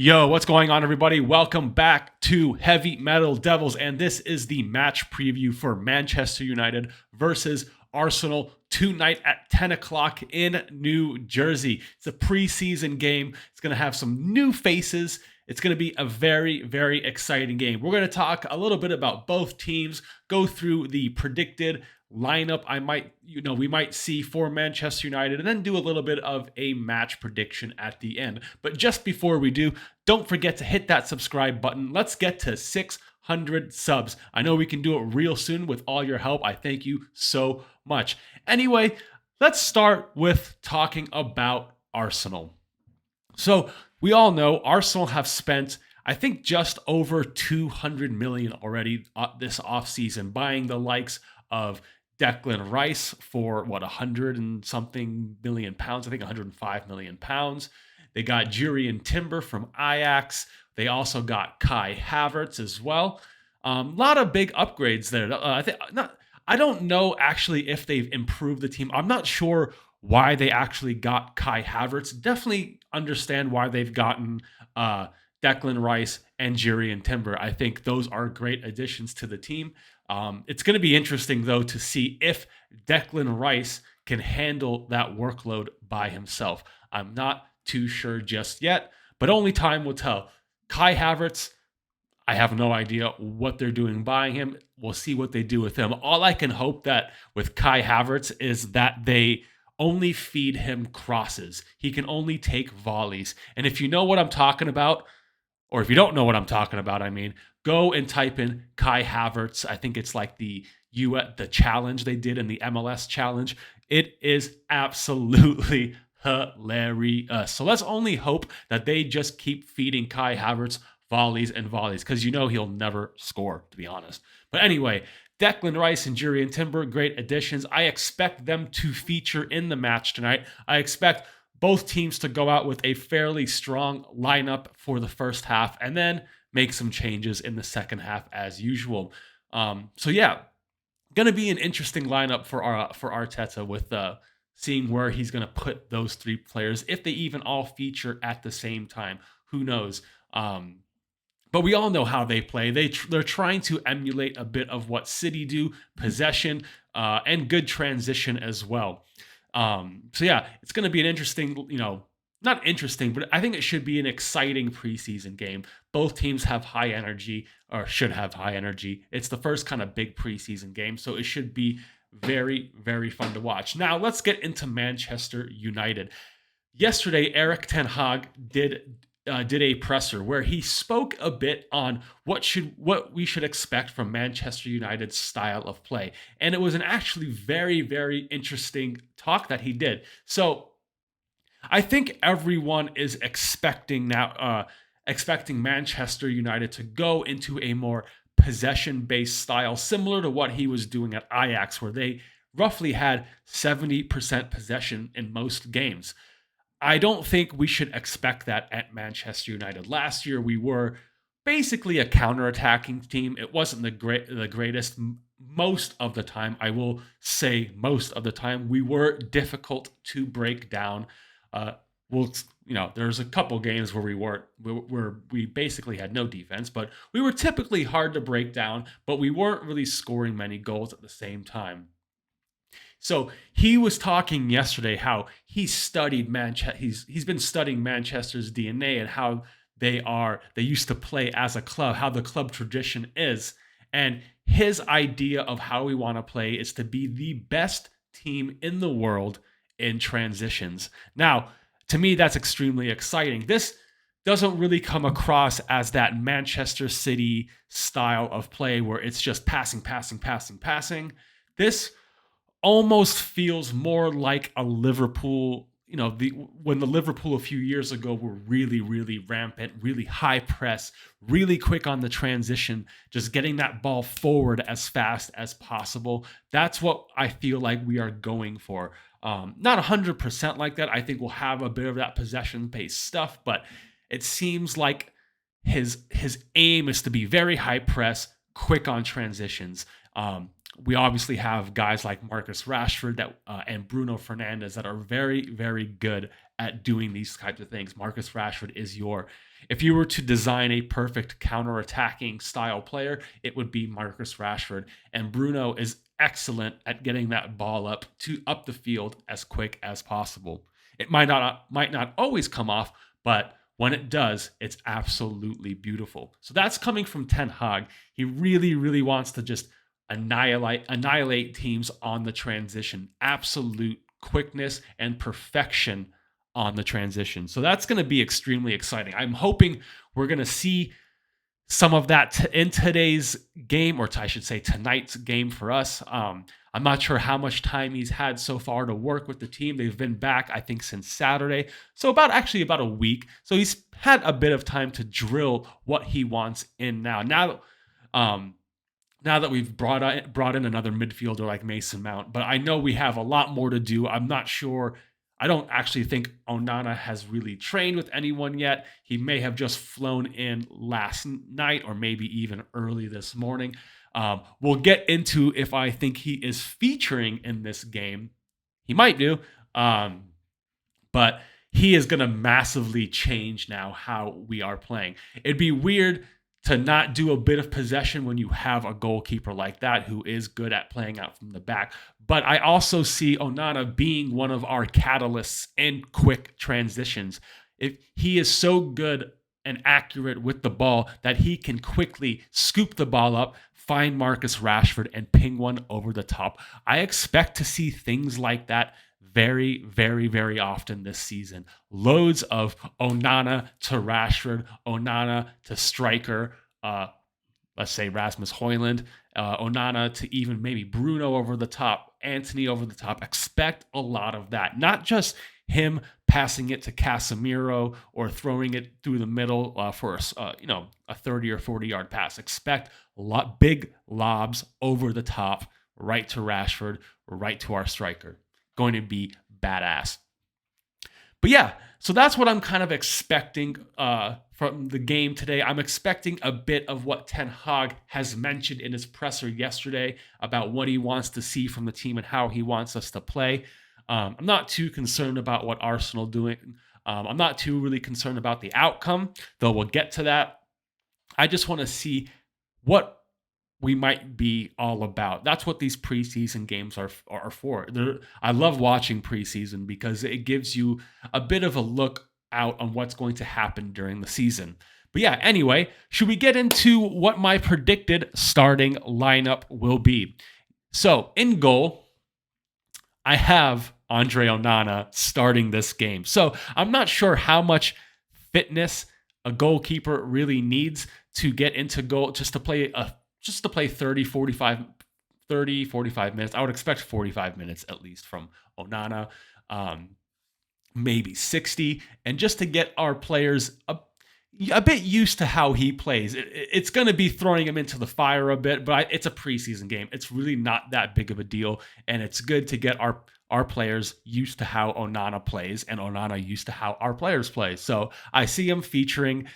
Yo, what's going on, everybody? Welcome back to Heavy Metal Devils, and this is the match preview for Manchester United versus Arsenal tonight at 10 o'clock in New Jersey. It's a preseason game. It's going to have some new faces. It's going to be a very, very exciting game. We're going to talk a little bit about both teams, go through the predicted lineup we might see for Manchester United, and then do a little bit of a match prediction at the end. But just before we do, don't forget to hit that subscribe button. Let's get to 600 subs. I know we can do it real soon with all your help. I thank you so much. Anyway, let's start with talking about Arsenal. So we all know Arsenal have spent, I think, just over 200 million already this offseason, buying the likes of Declan Rice for 100 and something million pounds. I think 105 million pounds. They got Jurrien Timber from Ajax. They also got Kai Havertz as well. A lot of big upgrades there. I don't know actually if they've improved the team. I'm not sure why they actually got Kai Havertz. Definitely understand why they've gotten Declan Rice and Jurrien Timber. I think those are great additions to the team. It's going to be interesting, though, to see if Declan Rice can handle that workload by himself. I'm not too sure just yet, but only time will tell. Kai Havertz, I have no idea what they're doing buying him. We'll see what they do with him. All I can hope that with Kai Havertz is that they only feed him crosses. He can only take volleys. And if you know what I'm talking about, or if you don't know what I'm talking about, go and type in Kai Havertz. I think it's like the challenge they did in the MLS challenge. It is absolutely hilarious. So let's only hope that they just keep feeding Kai Havertz volleys and volleys, because he'll never score, to be honest. But anyway, Declan Rice and Jurrien Timber, great additions. I expect them to feature in the match tonight. I expect both teams to go out with a fairly strong lineup for the first half and then make some changes in the second half as usual. Going to be an interesting lineup for Arteta with seeing where he's going to put those three players, if they even all feature at the same time. Who knows? But we all know how they play. They're trying to emulate a bit of what City do, possession and good transition as well. It's going to be an interesting, not interesting, but I think it should be an exciting preseason game. Both teams have high energy, or should have high energy. It's the first kind of big preseason game, so it should be very, very fun to watch. Now, let's get into Manchester United. Yesterday, Erik ten Hag did a presser where he spoke a bit on what we should expect from Manchester United's style of play. And it was an actually very, very interesting talk that he did. So I think everyone is expecting Manchester United to go into a more possession-based style, similar to what he was doing at Ajax, where they roughly had 70% possession in most games. I don't think we should expect that at Manchester United. Last year, we were basically a counterattacking team. It wasn't the greatest most of the time. I will say most of the time we were difficult to break down. There's a couple games where we basically had no defense, but we were typically hard to break down, but we weren't really scoring many goals at the same time. So he was talking yesterday how he studied he's been studying Manchester's DNA and how they used to play as a club, how the club tradition is. And his idea of how we want to play is to be the best team in the world in transitions. Now, to me, that's extremely exciting. This doesn't really come across as that Manchester City style of play where it's just passing. This almost feels more like a Liverpool, when the Liverpool a few years ago were really, really rampant, really high press, really quick on the transition, just getting that ball forward as fast as possible. That's what I feel like we are going for. Not 100% like that. I think we'll have a bit of that possession-based stuff, but it seems like his aim is to be very high press, quick on transitions. We obviously have guys like Marcus Rashford and Bruno Fernandes that are very, very good at doing these types of things. Marcus Rashford is if you were to design a perfect counter-attacking style player, it would be Marcus Rashford. And Bruno is excellent at getting that ball up the field as quick as possible. It might not always come off, but when it does, it's absolutely beautiful. So that's coming from Ten Hag. He really, really wants to just annihilate teams on the transition. Absolute quickness and perfection on the transition. So that's going to be extremely exciting. I'm hoping we're going to see some of that in today's game, or I should say tonight's game for us. I'm not sure how much time he's had so far to work with the team. They've been back, I think, since Saturday. So about a week. So he's had a bit of time to drill what he wants in now. Now that we've brought in another midfielder like Mason Mount, but I know we have a lot more to do. I'm not sure. I don't actually think Onana has really trained with anyone yet. He may have just flown in last night or maybe even early this morning. We'll get into if I think he is featuring in this game. He might do, but he is going to massively change now how we are playing. It'd be weird to not do a bit of possession when you have a goalkeeper like that who is good at playing out from the back. But I also see Onana being one of our catalysts in quick transitions. If he is so good and accurate with the ball that he can quickly scoop the ball up, find Marcus Rashford, and ping one over the top. I expect to see things like that very, very, very often this season. Loads of Onana to Rashford, Onana to striker, let's say Rasmus Højlund, Onana to even maybe Bruno over the top, Antony over the top. Expect a lot of that. Not just him passing it to Casemiro or throwing it through the middle for a 30 or 40 yard pass. Expect big lobs over the top, right to Rashford, right to our striker. Going to be badass. But yeah, so that's what I'm kind of expecting from the game today. I'm expecting a bit of what Ten Hag has mentioned in his presser yesterday about what he wants to see from the team and how he wants us to play. I'm not too concerned about what Arsenal doing. I'm not too really concerned about the outcome, though we'll get to that. I just want to see what we might be all about. That's what these preseason games are for. I love watching preseason because it gives you a bit of a look out on what's going to happen during the season. But yeah, anyway, should we get into what my predicted starting lineup will be? So in goal, I have Andre Onana starting this game. So I'm not sure how much fitness a goalkeeper really needs to get into goal just to play 45 minutes. I would expect 45 minutes at least from Onana, maybe 60. And just to get our players a bit used to how he plays. It's going to be throwing him into the fire a bit, but it's a preseason game. It's really not that big of a deal. And it's good to get our players used to how Onana plays and Onana used to how our players play. So I see him featuring.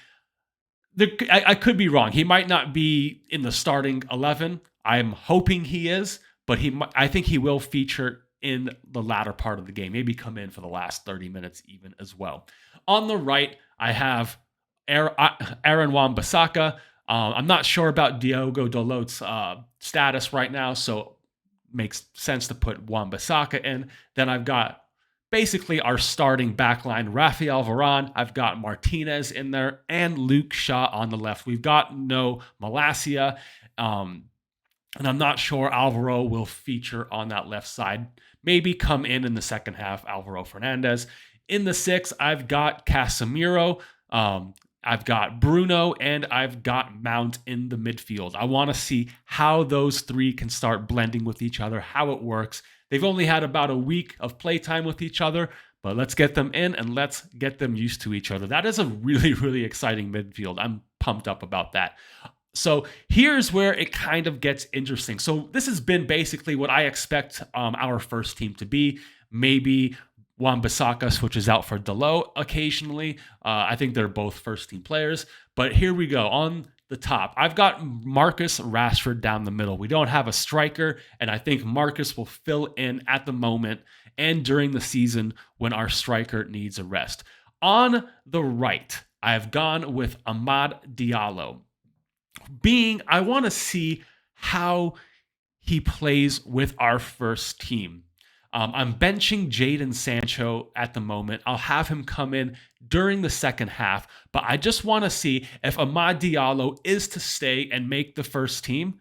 I could be wrong. He might not be in the starting 11. I'm hoping he is, but I think he will feature in the latter part of the game. Maybe come in for the last 30 minutes even as well. On the right, I have Aaron Wan-Bissaka. I'm not sure about Diogo Dalot's status right now, so makes sense to put Wan-Bissaka in. Then I've got basically our starting backline, Rafael Varane. I've got Martinez in there and Luke Shaw on the left. We've got no Malacia, and I'm not sure Alvaro will feature on that left side. Maybe come in the second half, Alvaro Fernandez. In the 6, I've got Casemiro. I've got Bruno, and I've got Mount in the midfield. I want to see how those three can start blending with each other, how it works. They've only had about a week of playtime with each other, but let's get them in and let's get them used to each other. That is a really, really exciting midfield. I'm pumped up about that. So here's where it kind of gets interesting. So this has been basically what I expect our first team to be. Maybe Wan-Bissaka switches out for Dalot occasionally. I think they're both first team players. But here we go. On the top. I've got Marcus Rashford down the middle. We don't have a striker, and I think Marcus will fill in at the moment and during the season when our striker needs a rest. On the right, I have gone with Amad Diallo. I want to see how he plays with our first team. I'm benching Jadon Sancho at the moment. I'll have him come in during the second half, but I just want to see if Amad Diallo is to stay and make the first team.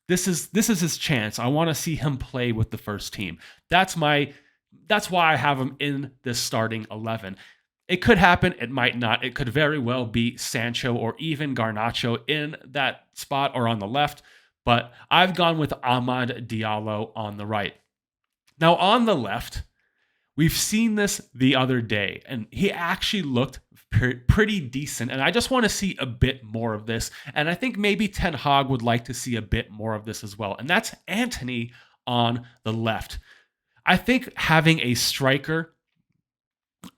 This is his chance. I want to see him play with the first team. That's why I have him in this starting 11. It could happen, it might not. It could very well be Sancho or even Garnacho in that spot or on the left, but I've gone with Amad Diallo on the right. Now, on the left, we've seen this the other day, and he actually looked pretty decent, and I just want to see a bit more of this, and I think maybe Ten Hag would like to see a bit more of this as well, and that's Antony on the left. I think having a striker,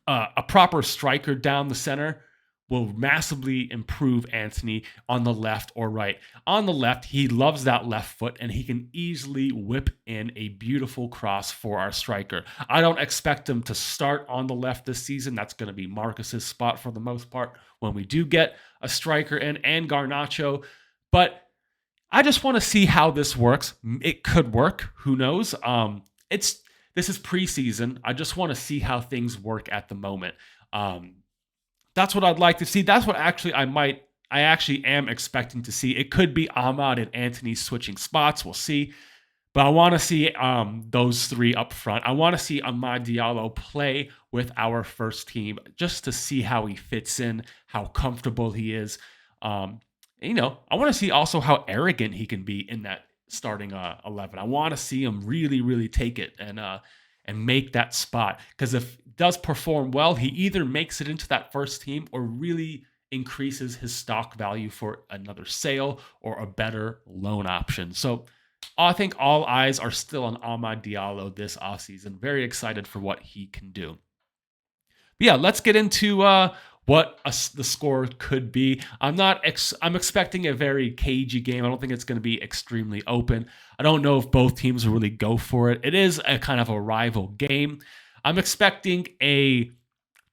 a proper striker down the center, will massively improve Antony on the left or right. On the left, he loves that left foot, and he can easily whip in a beautiful cross for our striker. I don't expect him to start on the left this season. That's going to be Marcus's spot for the most part when we do get a striker in, and Garnacho. But I just want to see how this works. It could work. Who knows? This is preseason. I just want to see how things work at the moment. That's what I'd like to see. That's what I actually am expecting to see. It could be Ahmad and Antony switching spots. We'll see. But I want to see those three up front. I want to see Amad Diallo play with our first team just to see how he fits in, how comfortable he is. I want to see also how arrogant he can be in that starting 11. I want to see him really, really take it and make that spot. Because if he does perform well, he either makes it into that first team or really increases his stock value for another sale or a better loan option. So I think all eyes are still on Amad Diallo this offseason. Very excited for what he can do. But yeah, let's get into what the score could be. I'm expecting a very cagey game. I don't think it's going to be extremely open. I don't know if both teams will really go for it. It is a kind of a rival game. I'm expecting a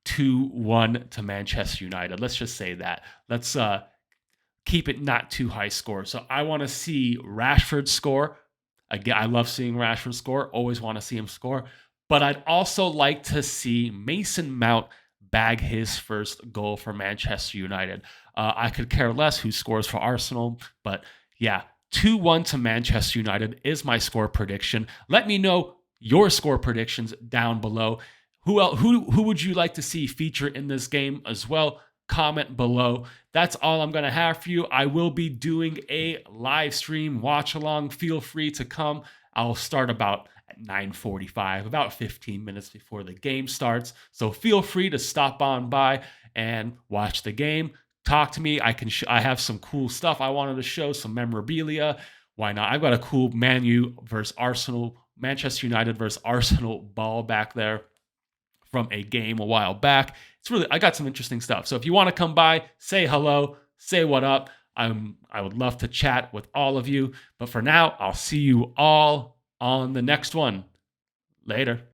2-1 to Manchester United. Let's just say that. Let's keep it not too high score. So I want to see Rashford score. Again, I love seeing Rashford score. Always want to see him score. But I'd also like to see Mason Mount bag his first goal for Manchester United. I could care less who scores for Arsenal, but yeah, 2-1 to Manchester United is my score prediction. Let me know your score predictions down below. Who would you like to see feature in this game as well? Comment below. That's all I'm going to have for you. I will be doing a live stream watch along. Feel free to come. I'll start about at 9:45, about 15 minutes before the game starts. So feel free to stop on by and watch the game. Talk to me. I have some cool stuff I wanted to show, some memorabilia. Why not? I've got a cool Manchester United versus Arsenal ball back there from a game a while back. I got some interesting stuff. So if you want to come by, say hello, say what up. I would love to chat with all of you. But for now, I'll see you all on the next one. Later.